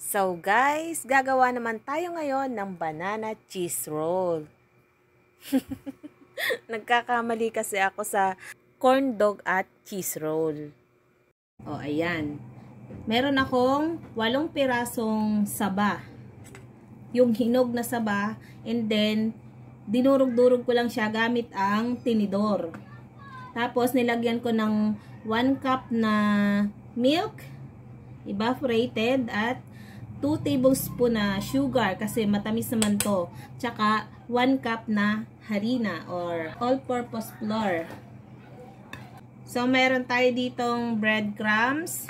So guys, gagawa naman tayo ngayon ng banana cheese roll. Nagkakamali kasi ako sa corn dog at cheese roll. O ayan. Meron akong 8 pirasong saba. Yung hinog na saba, and then dinurog-durog ko lang siya gamit ang tinidor. Tapos nilagyan ko ng 1 cup na milk, evaporated, at 2 tablespoon na sugar kasi matamis naman to. Tsaka 1 cup na harina or all-purpose flour. So meron tayo ditong breadcrumbs,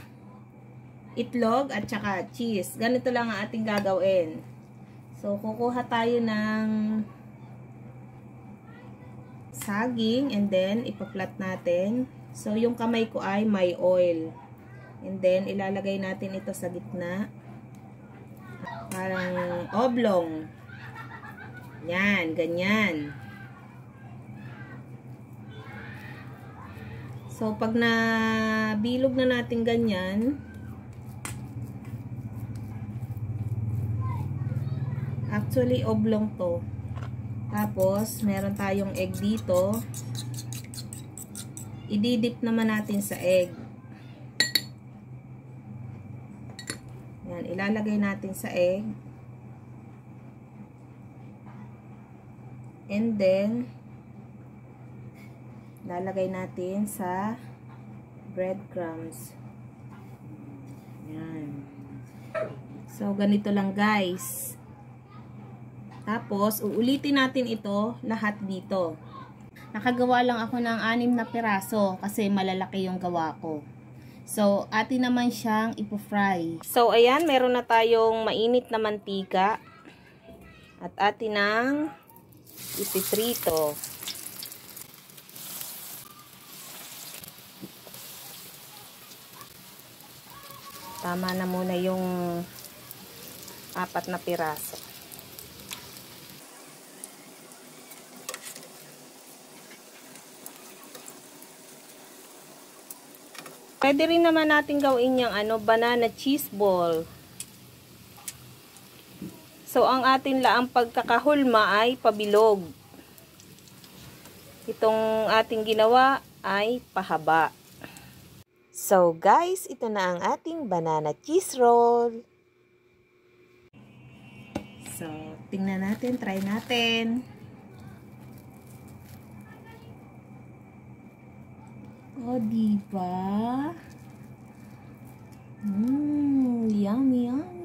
itlog, at tsaka cheese. Ganito lang ang ating gagawin. So kukuha tayo ng saging and then ipaplat natin. So yung kamay ko ay may oil. And then ilalagay natin ito sa gitna. Parang oblong. Yan, ganyan. So, pag nabilog na natin ganyan, actually, oblong to. Tapos, meron tayong egg dito. Ididip naman natin sa egg. Yan, ilalagay natin sa egg. And then, lalagay natin sa breadcrumbs. Yan. So, ganito lang guys. Tapos, uulitin natin ito lahat dito. Nakagawa lang ako ng 6 na piraso kasi malalaki yung gawa ko. So, atin naman siyang ipo-fry. So, ayan, meron na tayong mainit na mantika. At atin ang ipiprito. Tama na muna yung 4 na piraso. Pwede rin naman natin gawin yung banana cheese ball. So, ang atin lang pagkakahulma ay pabilog. Itong ating ginawa ay pahaba. So, guys, ito na ang ating banana cheese roll. So, tingnan natin, try natin. O, diba? Yummy, yummy.